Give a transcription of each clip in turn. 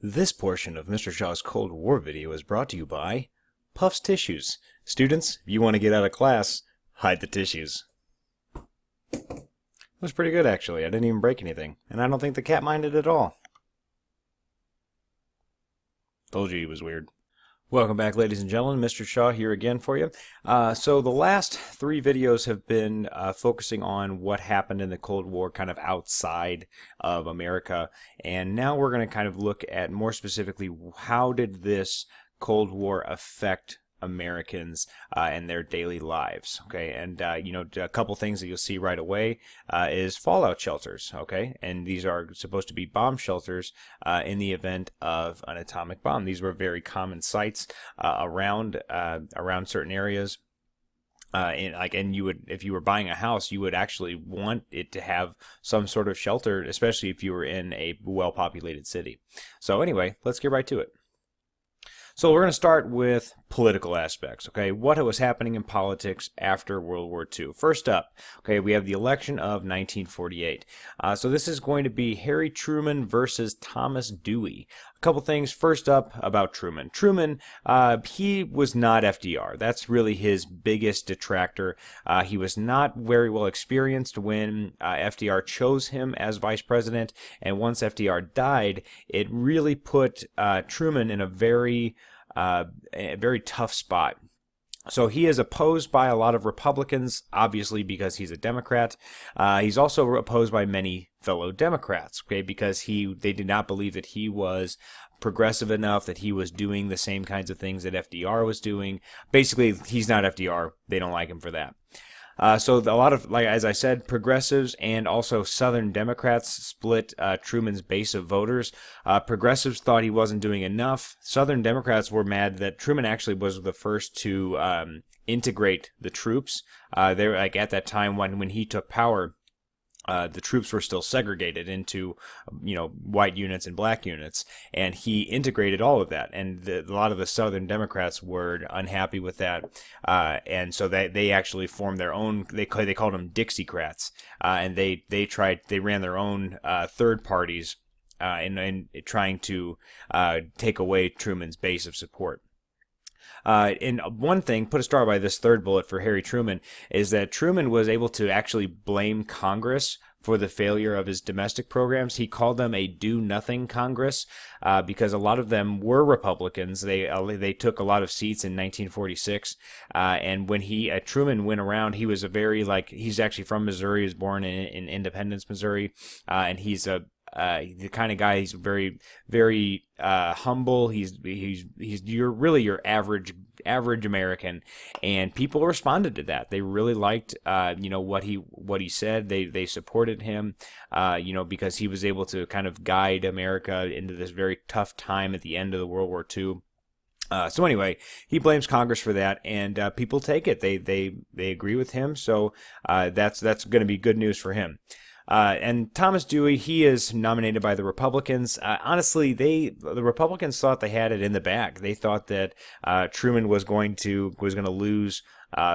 This portion of Mr. Shaw's Cold War video is brought to you by Puffs Tissues. Students, if you want to get out of class, hide the tissues. It was pretty good, actually. I didn't even break anything, and I don't think the cat minded at all. Told you he was weird. Welcome back, ladies and gentlemen. Mr. Shaw here again for you. So the last three videos have been focusing on what happened in the Cold War kind of outside of America. And now we're going to kind of look at more specifically how did this Cold War affect Americans and their daily lives. Okay, and a couple things that you'll see right away is fallout shelters. Okay, and these are supposed to be bomb shelters in the event of an atomic bomb. These were very common sites around certain areas. And you would, if you were buying a house, you would actually want it to have some sort of shelter, especially if you were in a well-populated city. So anyway, let's get right to it. So we're going to start with political aspects, okay? What was happening in politics after World War II? First up, okay, we have the election of 1948. So this is going to be Harry Truman versus Thomas Dewey. A couple things. First up about Truman. Truman, he was not FDR. That's really his biggest detractor. He was not very well experienced when FDR chose him as vice president, and once FDR died, it really put Truman in a very tough spot. So he is opposed by a lot of Republicans, obviously because he's a Democrat. He's also opposed by many fellow Democrats, okay, because they did not believe that he was progressive enough, that he was doing the same kinds of things that FDR was doing. Basically, he's not FDR. They don't like him for that. So a lot of, like as I said, progressives and also Southern Democrats split Truman's base of voters. Progressives thought he wasn't doing enough. Southern Democrats were mad that Truman actually was the first to integrate the troops. They were like at that time when he took power. The troops were still segregated into, white units and black units, and he integrated all of that. And a lot of the Southern Democrats were unhappy with that, and so they actually formed their own. They called them Dixiecrats, and they ran their own third parties in trying to take away Truman's base of support. And one thing, put a star by this third bullet for Harry Truman, is that Truman was able to actually blame Congress for the failure of his domestic programs. He called them a do-nothing Congress because a lot of them were Republicans. They took a lot of seats in 1946, and when Truman went around, he was he's actually from Missouri. He was born in Independence, Missouri, and he's the kind of guy. He's very, very humble. He's your average American, and people responded to that. They really liked what he said. They supported him, because he was able to kind of guide America into this very tough time at the end of the World War II. So anyway, he blames Congress for that, and people take it. They agree with him. So that's going to be good news for him. And Thomas Dewey, he is nominated by the Republicans. Honestly, the Republicans thought they had it in the bag. They thought that Truman was going to lose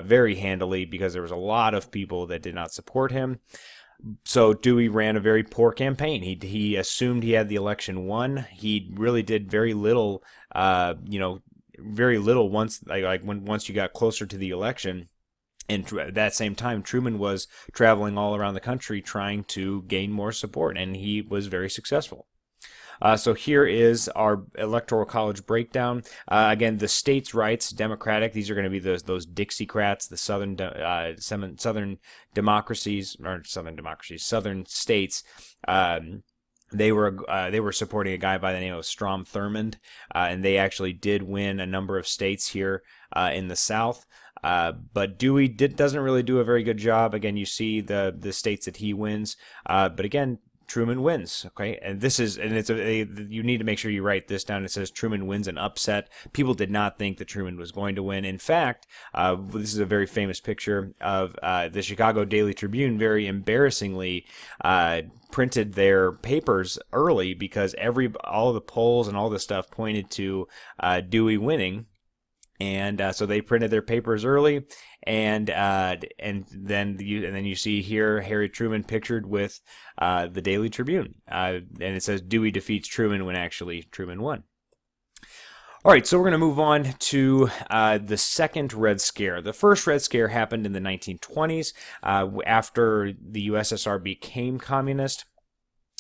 very handily because there was a lot of people that did not support him. So Dewey ran a very poor campaign. He assumed he had the election won. He really did very little. Very little once once you got closer to the election. And at that same time, Truman was traveling all around the country trying to gain more support, and he was very successful. So here is our electoral college breakdown. Again, the states' rights, Democratic. These are going to be those Dixiecrats, the Southern democracies, or Southern states. They were supporting a guy by the name of Strom Thurmond, and they actually did win a number of states here in the South. But Dewey doesn't really do a very good job. Again, you see the states that he wins. But again, Truman wins. Okay, and you need to make sure you write this down. It says Truman wins an upset. People did not think that Truman was going to win. In fact, this is a very famous picture of the Chicago Daily Tribune. Very embarrassingly, printed their papers early because all the polls and all the stuff pointed to Dewey winning. And so they printed their papers early, and then you see here Harry Truman pictured with the Daily Tribune, and it says Dewey defeats Truman when actually Truman won. All right, so we're going to move on to the second Red Scare. The first Red Scare happened in the 1920s after the USSR became communist.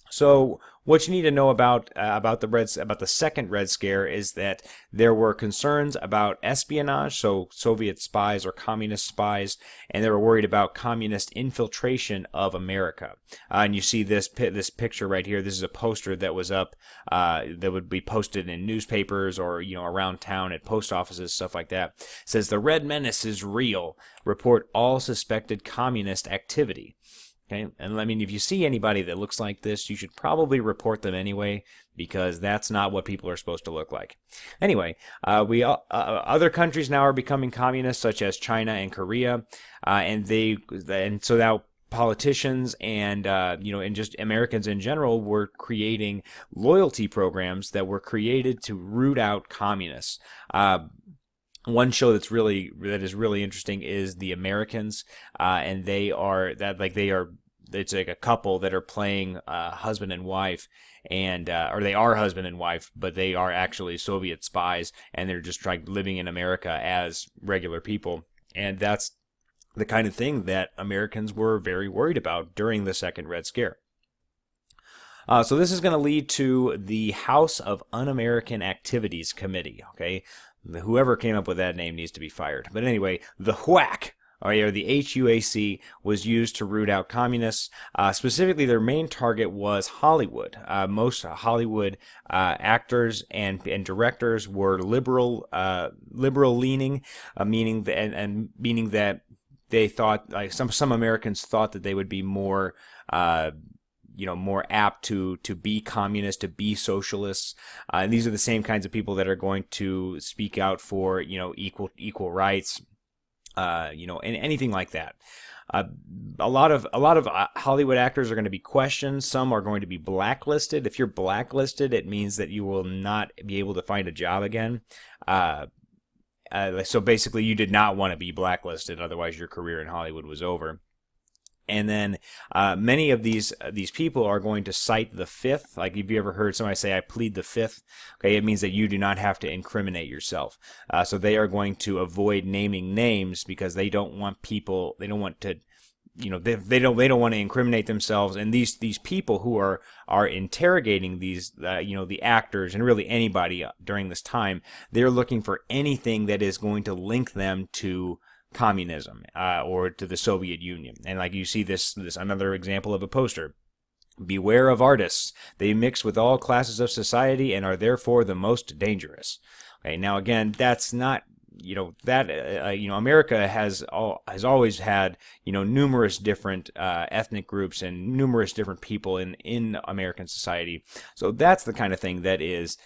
So what you need to know about the second Red Scare is that there were concerns about espionage, so Soviet spies or communist spies, and they were worried about communist infiltration of America. And you see this picture right here. This is a poster that was up that would be posted in newspapers or around town at post offices, stuff like that. It says the Red Menace is real. Report all suspected communist activity. Okay, and I mean, if you see anybody that looks like this, you should probably report them anyway, because that's not what people are supposed to look like. Anyway, other countries now are becoming communist, such as China and Korea, and so now politicians and and just Americans in general were creating loyalty programs that were created to root out communists. One show that is really interesting is The Americans, and it's like a couple that are playing husband and wife, and or they are husband and wife, but they are actually Soviet spies, and they're just living in America as regular people, and that's the kind of thing that Americans were very worried about during the second Red Scare. So this is going to lead to the House of Un-American Activities Committee. Okay. Whoever came up with that name needs to be fired. But anyway, the HUAC, or the HUAC, was used to root out communists. Specifically, their main target was Hollywood. Most Hollywood actors and directors were liberal leaning, meaning that they thought, like some Americans thought, that they would be more more apt to be communist, to be socialists. And these are the same kinds of people that are going to speak out for, equal rights, and anything like that. A lot of Hollywood actors are going to be questioned. Some are going to be blacklisted. If you're blacklisted, it means that you will not be able to find a job again. So basically, you did not want to be blacklisted, otherwise your career in Hollywood was over. And then many of these people are going to cite the Fifth. Like, if you ever heard somebody say, "I plead the Fifth," okay, it means that you do not have to incriminate yourself. So they are going to avoid naming names because they don't want people. They don't want to, they don't want to incriminate themselves. And these people who are interrogating these, the actors and really anybody during this time, they're looking for anything that is going to link them to communism or to the Soviet Union. And like you see this another example of a poster. Beware of artists. They mix with all classes of society and are therefore the most dangerous. Okay, now again, that's not America has always had numerous different ethnic groups and numerous different people in American society. So that's the kind of thing that is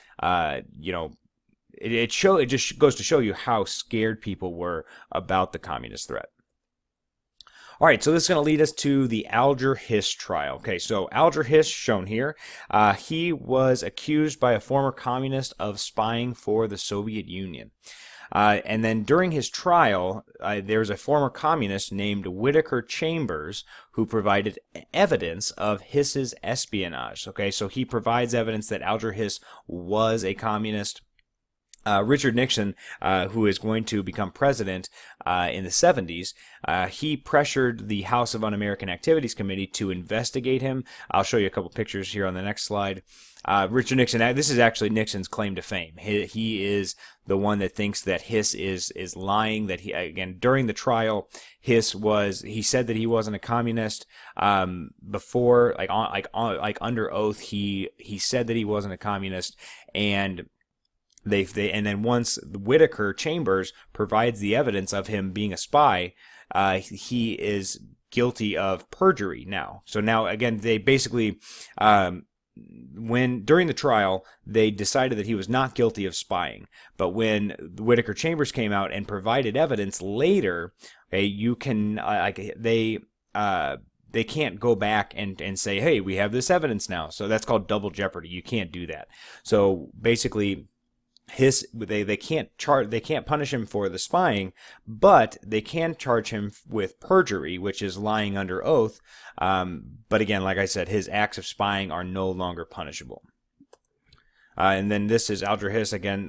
It just goes to show you how scared people were about the communist threat. All right, so this is going to lead us to the Alger Hiss trial. Okay, so Alger Hiss, shown here, he was accused by a former communist of spying for the Soviet Union. And then during his trial, there's a former communist named Whittaker Chambers who provided evidence of Hiss's espionage. Okay, so he provides evidence that Alger Hiss was a communist. Richard Nixon, who is going to become president in the 70s, he pressured the House of Un-American Activities Committee to investigate him. I'll show you a couple pictures here on the next slide. Richard Nixon, this is actually Nixon's claim to fame. He is the one that thinks that Hiss is lying, that he, again, during the trial, he said that he wasn't a communist. Before, under oath, he said that he wasn't a communist, and and then once Whittaker Chambers provides the evidence of him being a spy, he is guilty of perjury now. So now, again, they basically, during the trial, they decided that he was not guilty of spying. But when Whittaker Chambers came out and provided evidence later, you can, they can't go back and say, hey, we have this evidence now. So that's called double jeopardy. You can't do that. So basically, they can't punish him for the spying, but they can charge him with perjury, which is lying under oath. But again, like I said, his acts of spying are no longer punishable. And then this is Alger Hiss again,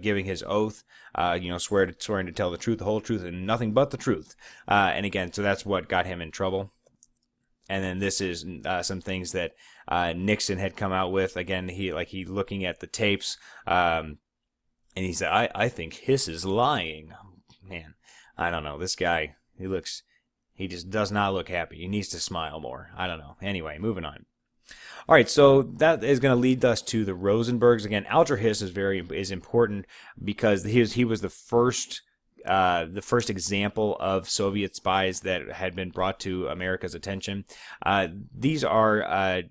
giving his oath, swearing to tell the truth, the whole truth, and nothing but the truth. And again, so that's what got him in trouble. And then this is some things that Nixon had come out with. Again, he looking at the tapes, and he said, "I think Hiss is lying." Man, I don't know. This guy, he just does not look happy. He needs to smile more. I don't know. Anyway, moving on. All right, so that is going to lead us to the Rosenbergs. Again, Alger Hiss is important because he was the first example of Soviet spies that had been brought to America's attention. These are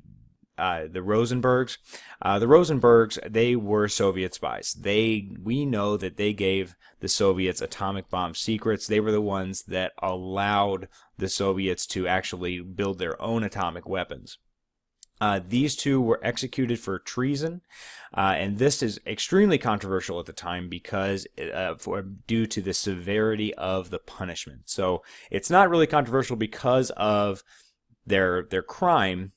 the Rosenbergs. The Rosenbergs, they were Soviet spies. We know that they gave the Soviets atomic bomb secrets. They were the ones that allowed the Soviets to actually build their own atomic weapons. These two were executed for treason, and this is extremely controversial at the time because due to the severity of the punishment. So it's not really controversial because of their crime,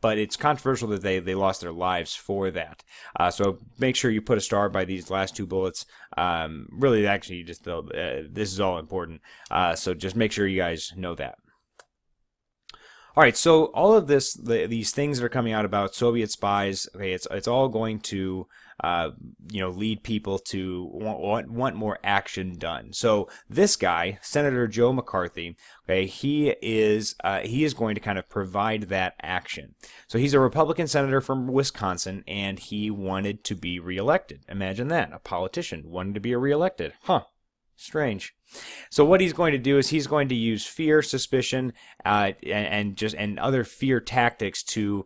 but it's controversial that they lost their lives for that. So make sure you put a star by these last two bullets. Really, actually, this is all important. So just make sure you guys know that. All right, so all of these things that are coming out about Soviet spies, okay, it's all going to, lead people to want more action done. So this guy, Senator Joe McCarthy, okay, he is going to kind of provide that action. So he's a Republican senator from Wisconsin, and he wanted to be reelected. Imagine that, a politician wanting to be reelected, huh? Strange. So what he's going to do is he's going to use fear, suspicion, and other fear tactics to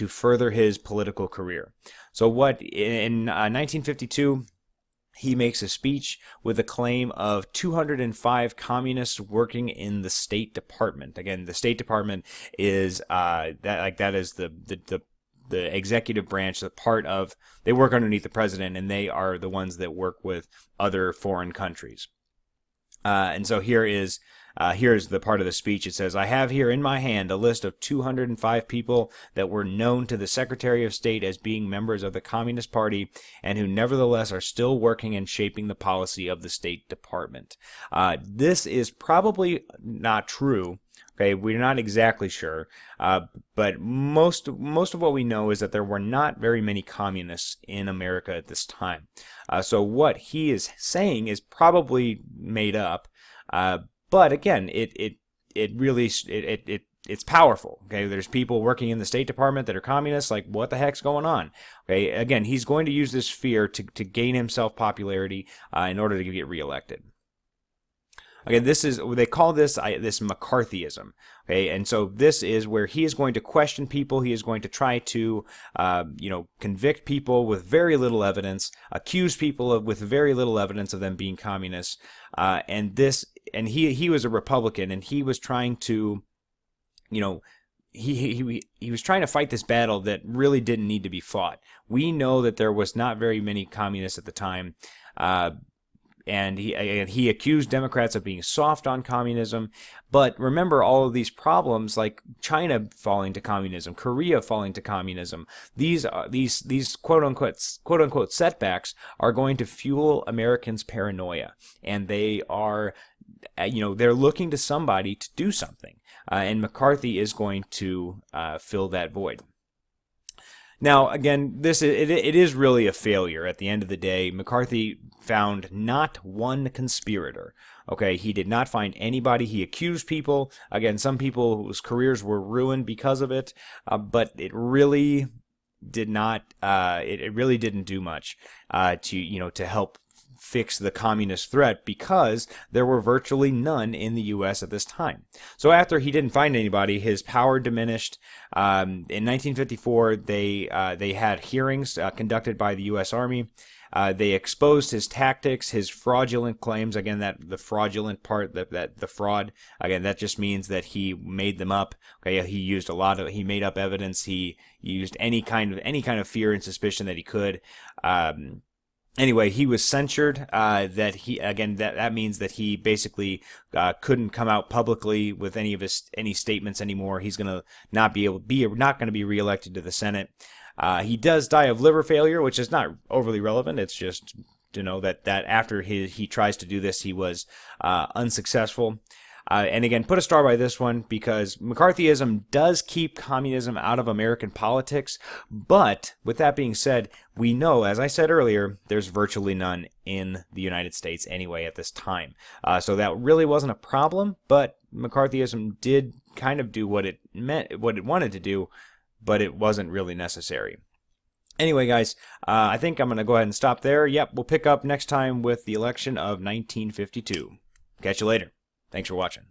further his political career. So in 1952, he makes a speech with a claim of 205 communists working in the State Department. Again, the State Department is that is the executive branch, they work underneath the president, and they are the ones that work with other foreign countries. And so here's the part of the speech. It says, "I have here in my hand a list of 205 people that were known to the Secretary of State as being members of the Communist Party and who nevertheless are still working and shaping the policy of the State Department." This is probably not true. Okay, we're not exactly sure, but most of what we know is that there were not very many communists in America at this time. So what he is saying is probably made up, but again, it's powerful. Okay, there's people working in the State Department that are communists. Like, what the heck's going on? Okay, again, he's going to use this fear to gain himself popularity in order to get reelected. Okay, they call this McCarthyism. Okay, and so this is where he is going to question people. He is going to try to, convict people with very little evidence, accuse people with very little evidence of them being communists. And he was a Republican, and he was trying to, he was trying to fight this battle that really didn't need to be fought. We know that there was not very many communists at the time. And he accused Democrats of being soft on communism. But remember all of these problems, like China falling to communism, Korea falling to communism. These quote unquote setbacks are going to fuel Americans' paranoia, and they are, they're looking to somebody to do something. And McCarthy is going to fill that void. Now, again, it is really a failure. At the end of the day, McCarthy found not one conspirator. Okay, he did not find anybody. He accused people. Again, some people whose careers were ruined because of it, but it really did not. It really didn't do much to help fix the communist threat, because there were virtually none in the U.S. at this time. So after he didn't find anybody, his power diminished. In 1954, they had hearings conducted by the U.S. Army, They exposed his tactics, his fraudulent claims. Again, that the fraudulent part, that the fraud. Again, that just means that he made them up. Okay, he used he made up evidence. He used any kind of fear and suspicion that he could. Anyway, he was censured. That means that he basically couldn't come out publicly with any statements anymore. He's gonna not going to be reelected to the Senate. He does die of liver failure, which is not overly relevant. It's just to know that after he tries to do this, he was unsuccessful. And again, put a star by this one because McCarthyism does keep communism out of American politics. But with that being said, we know, as I said earlier, there's virtually none in the United States anyway at this time. So that really wasn't a problem. But McCarthyism did kind of do what it wanted to do, but it wasn't really necessary. Anyway, guys, I think I'm going to go ahead and stop there. Yep, we'll pick up next time with the election of 1952. Catch you later. Thanks for watching.